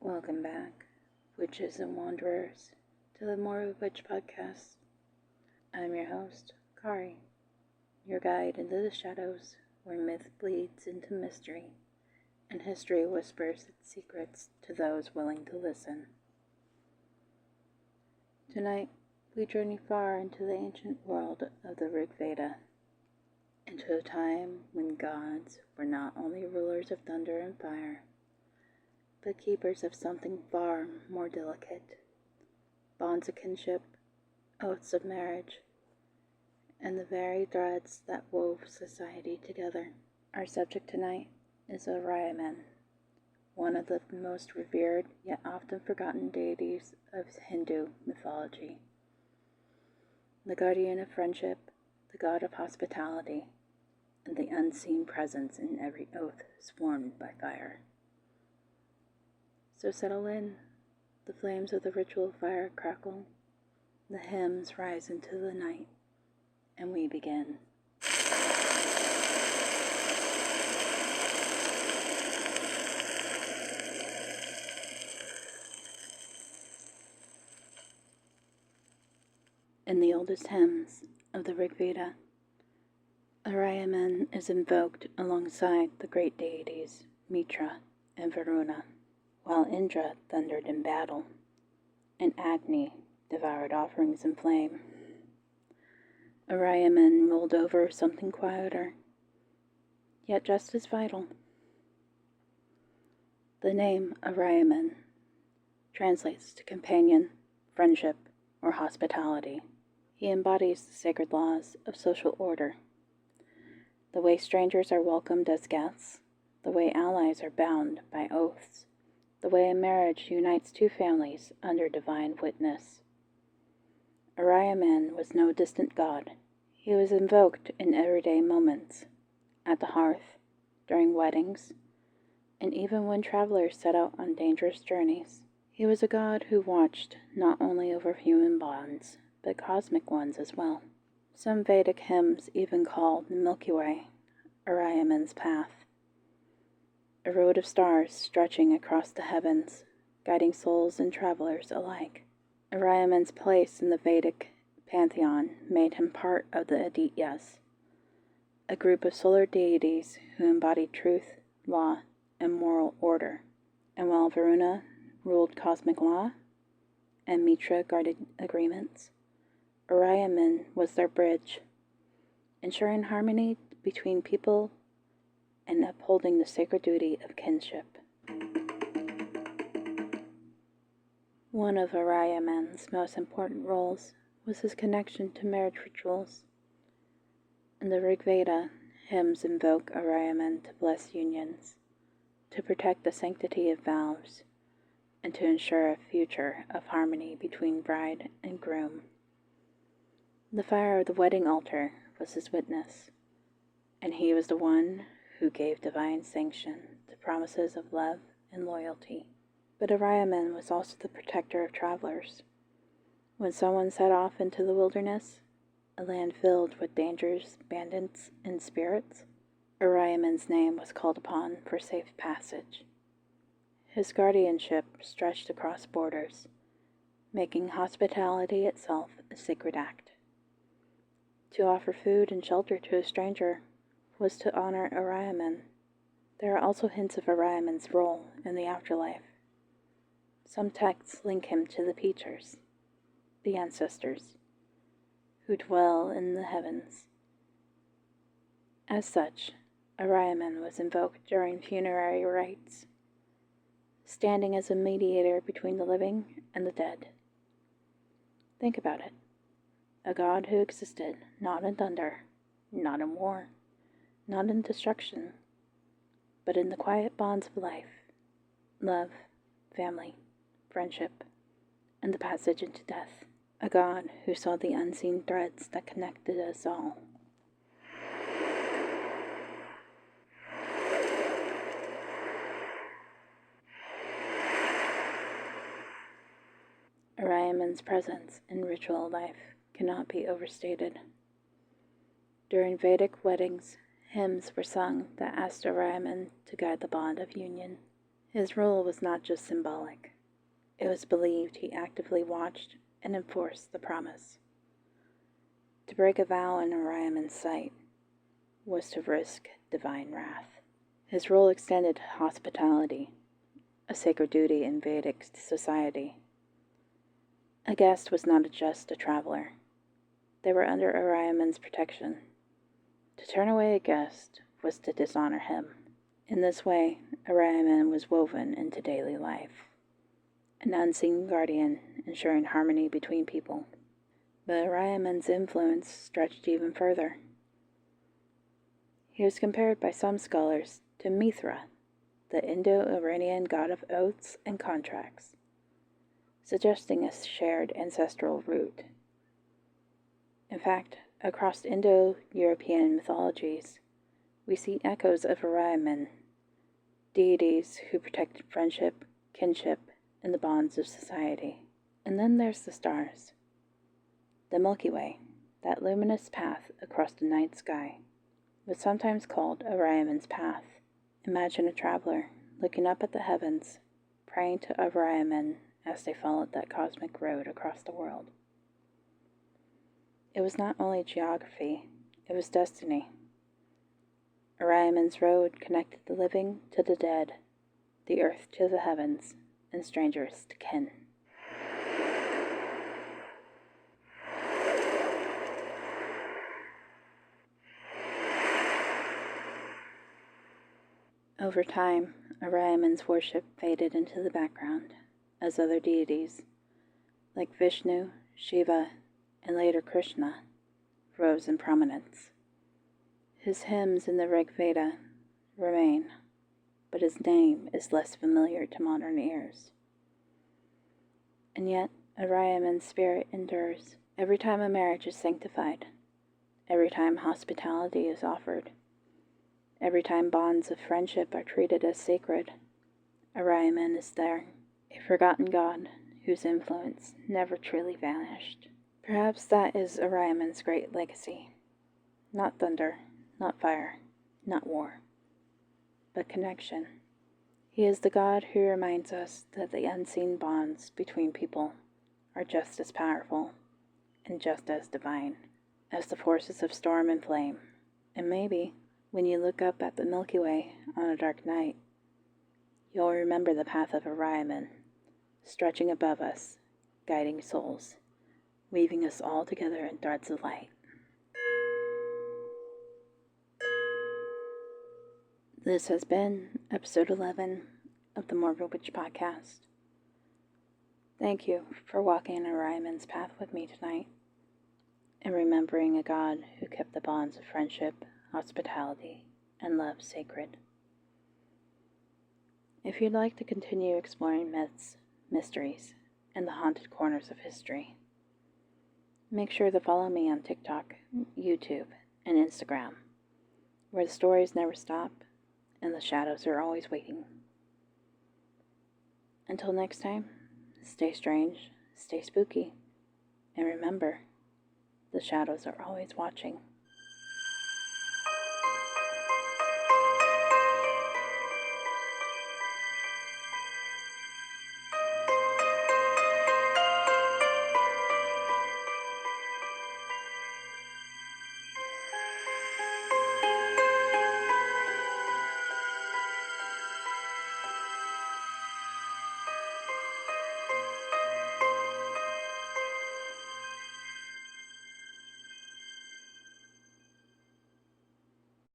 Welcome back, witches and wanderers, to the Morbid Witch Podcast. I'm your host, Kari, your guide into the shadows where myth bleeds into mystery and history whispers its secrets to those willing to listen. Tonight, we journey far into the ancient world of the Rigveda, into a time when gods were not only rulers of thunder and fire, but keepers of something far more delicate: bonds of kinship, oaths of marriage, and the very threads that wove society together. Our subject tonight is Aryaman, one of the most revered yet often forgotten deities of Hindu mythology. The guardian of friendship, the god of hospitality, and the unseen presence in every oath swarmed by fire. So settle in, the flames of the ritual fire crackle, the hymns rise into the night, and we begin. In the oldest hymns of the Rigveda, Aryaman is invoked alongside the great deities Mitra and Varuna, while Indra thundered in battle, and Agni devoured offerings in flame. Aryaman ruled over something quieter, yet just as vital. The name Aryaman translates to companion, friendship, or hospitality. He embodies the sacred laws of social order, the way strangers are welcomed as guests, the way allies are bound by oaths, the way a marriage unites two families under divine witness. Aryaman was no distant god. He was invoked in everyday moments, at the hearth, during weddings, and even when travelers set out on dangerous journeys. He was a god who watched not only over human bonds, but cosmic ones as well. Some Vedic hymns even call the Milky Way Aryaman's path, a road of stars stretching across the heavens, guiding souls and travelers alike. Aryaman's place in the Vedic pantheon made him part of the deities, a group of solar deities who embodied truth, law, and moral order. And while Varuna ruled cosmic law and Mitra guarded agreements, Aryaman was their bridge, ensuring harmony between people and upholding the sacred duty of kinship. One of Aryaman's most important roles was his connection to marriage rituals. In the Rigveda, hymns invoke Aryaman to bless unions, to protect the sanctity of vows, and to ensure a future of harmony between bride and groom. The fire of the wedding altar was his witness, and he was the one who gave divine sanction to promises of love and loyalty. But Aryaman was also the protector of travelers. When someone set off into the wilderness, a land filled with dangers, bandits, and spirits, Aryaman's name was called upon for safe passage. His guardianship stretched across borders, making hospitality itself a sacred act. To offer food and shelter to a stranger was to honor Aryaman. There are also hints of Aryaman's role in the afterlife. Some texts link him to the Pitars, the ancestors, who dwell in the heavens. As such, Aryaman was invoked during funerary rites, standing as a mediator between the living and the dead. Think about it. A god who existed not in thunder, not in war, not in destruction, but in the quiet bonds of life, love, family, friendship, and the passage into death. A god who saw the unseen threads that connected us all. Aryaman's presence in ritual life cannot be overstated. During Vedic weddings, hymns were sung that asked Aryaman to guide the bond of union. His role was not just symbolic. It was believed he actively watched and enforced the promise. To break a vow in Aryaman's sight was to risk divine wrath. His role extended to hospitality, a sacred duty in Vedic society. A guest was not just a traveler. They were under Aryaman's protection. To turn away a guest was to dishonor him. In this way, Aryaman was woven into daily life, an unseen guardian ensuring harmony between people. But Aryaman's influence stretched even further. He was compared by some scholars to Mithra, the Indo-Iranian god of oaths and contracts, suggesting a shared ancestral root. In fact, across Indo-European mythologies, we see echoes of Aryaman, deities who protected friendship, kinship, and the bonds of society. And then there's the stars. The Milky Way, that luminous path across the night sky, was sometimes called Aryaman's path. Imagine a traveler looking up at the heavens, praying to Aryaman as they followed that cosmic road across the world. It was not only geography, it was destiny. Aryaman's road connected the living to the dead, the earth to the heavens, and strangers to kin. Over time, Aryaman's worship faded into the background as other deities, like Vishnu, Shiva, and later Krishna, rose in prominence. His hymns in the Rigveda remain, but his name is less familiar to modern ears. And yet, Aryaman's spirit endures. Every time a marriage is sanctified, every time hospitality is offered, every time bonds of friendship are treated as sacred, Aryaman is there, a forgotten god whose influence never truly vanished. Perhaps that is Aryaman's great legacy. Not thunder, not fire, not war, but connection. He is the God who reminds us that the unseen bonds between people are just as powerful and just as divine as the forces of storm and flame. And maybe, when you look up at the Milky Way on a dark night, you'll remember the path of Aryaman, stretching above us, guiding souls, weaving us all together in threads of light. This has been episode 11 of the Morbid Witch Podcast. Thank you for walking Aryaman's path with me tonight and remembering a God who kept the bonds of friendship, hospitality, and love sacred. If you'd like to continue exploring myths, mysteries, and the haunted corners of history, make sure to follow me on TikTok, YouTube, and Instagram, where the stories never stop and the shadows are always waiting. Until next time, stay strange, stay spooky, and remember, the shadows are always watching.